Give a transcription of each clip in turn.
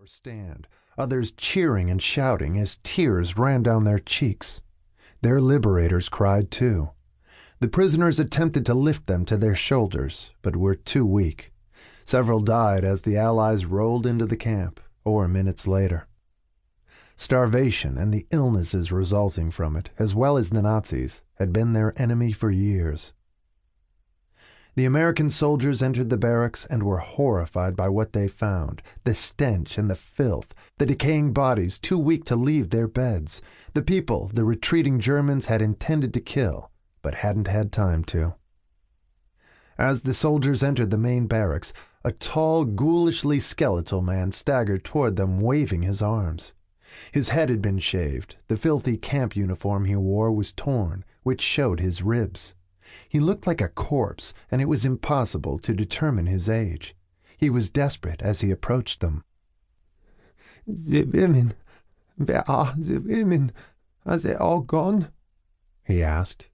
stand, others cheering and shouting as tears ran down their cheeks. Their liberators cried too. The prisoners attempted to lift them to their shoulders, but were too weak. Several died as the Allies rolled into the camp, or minutes later. Starvation and the illnesses resulting from it, as well as the Nazis, had been their enemy for years. The American soldiers entered the barracks and were horrified by what they found, the stench and the filth, the decaying bodies too weak to leave their beds, the people the retreating Germans had intended to kill, but hadn't had time to. As the soldiers entered the main barracks, a tall, ghoulishly skeletal man staggered toward them waving his arms. His head had been shaved, the filthy camp uniform he wore was torn, which showed his ribs. He looked like a corpse, and it was impossible to determine his age. He was desperate as he approached them. "The women, where are the women? Are they all gone?" he asked.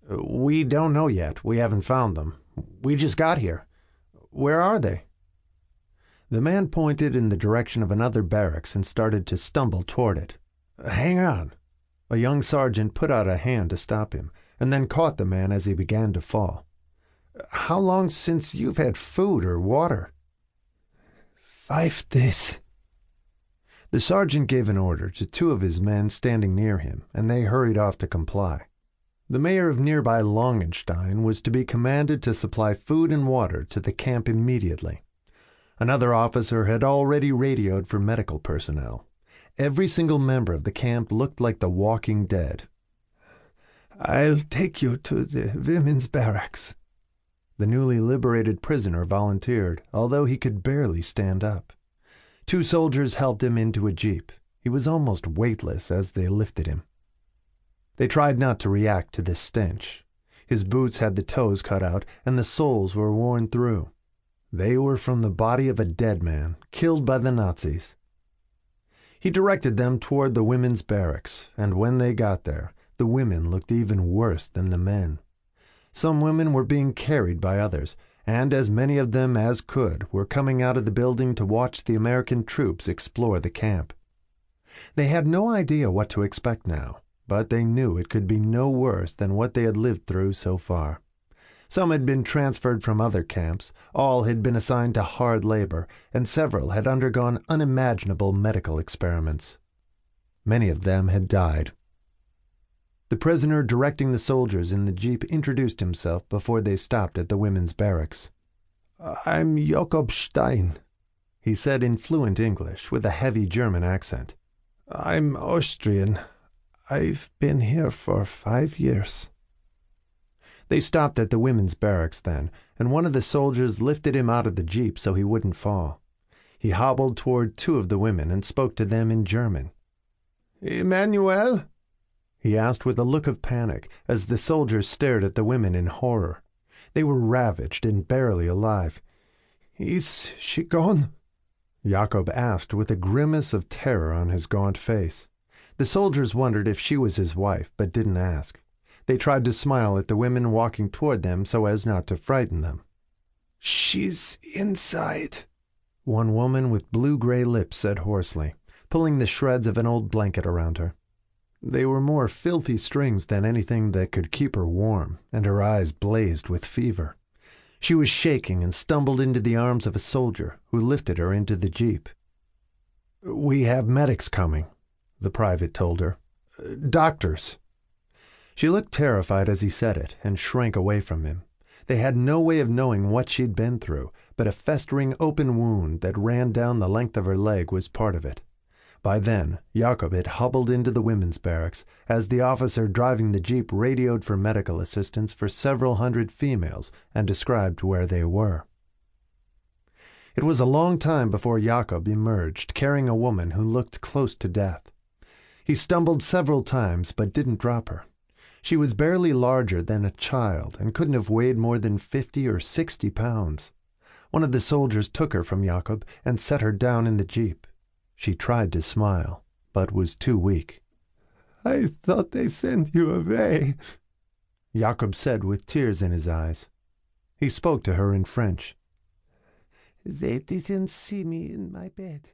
"We don't know yet. We haven't found them. We just got here. Where are they?" The man pointed in the direction of another barracks and started to stumble toward it. "Hang on!" A young sergeant put out a hand to stop him, and then caught the man as he began to fall. "How long since you've had food or water?" 5 days. The sergeant gave an order to 2 of his men standing near him, and they hurried off to comply. The mayor of nearby Langenstein was to be commanded to supply food and water to the camp immediately. Another officer had already radioed for medical personnel. Every single member of the camp looked like the walking dead. "I'll take you to the women's barracks." The newly liberated prisoner volunteered, although he could barely stand up. 2 soldiers helped him into a jeep. He was almost weightless as they lifted him. They tried not to react to this stench. His boots had the toes cut out, and the soles were worn through. They were from the body of a dead man, killed by the Nazis. He directed them toward the women's barracks, and when they got there, the women looked even worse than the men. Some women were being carried by others, and as many of them as could were coming out of the building to watch the American troops explore the camp. They had no idea what to expect now, but they knew it could be no worse than what they had lived through so far. Some had been transferred from other camps, all had been assigned to hard labor, and several had undergone unimaginable medical experiments. Many of them had died. The prisoner directing the soldiers in the jeep introduced himself before they stopped at the women's barracks. "I'm Jakob Stein," he said in fluent English with a heavy German accent. "I'm Austrian. I've been here for 5 years." They stopped at the women's barracks then, and one of the soldiers lifted him out of the jeep so he wouldn't fall. He hobbled toward 2 of the women and spoke to them in German. "Emmanuel?" he asked with a look of panic as the soldiers stared at the women in horror. They were ravaged and barely alive. "Is she gone?" Jakob asked with a grimace of terror on his gaunt face. The soldiers wondered if she was his wife, but didn't ask. They tried to smile at the women walking toward them so as not to frighten them. "She's inside," one woman with blue-gray lips said hoarsely, pulling the shreds of an old blanket around her. They were more filthy strings than anything that could keep her warm, and her eyes blazed with fever. She was shaking and stumbled into the arms of a soldier, who lifted her into the jeep. "We have medics coming," the private told her. "Doctors." She looked terrified as he said it, and shrank away from him. They had no way of knowing what she'd been through, but a festering open wound that ran down the length of her leg was part of it. By then, Jakob had hobbled into the women's barracks, as the officer driving the jeep radioed for medical assistance for several hundred females and described where they were. It was a long time before Jakob emerged, carrying a woman who looked close to death. He stumbled several times, but didn't drop her. She was barely larger than a child and couldn't have weighed more than 50 or 60 pounds. One of the soldiers took her from Jakob and set her down in the jeep. She tried to smile, but was too weak. "I thought they sent you away," Jakob said with tears in his eyes. He spoke to her in French. "They didn't see me in my bed.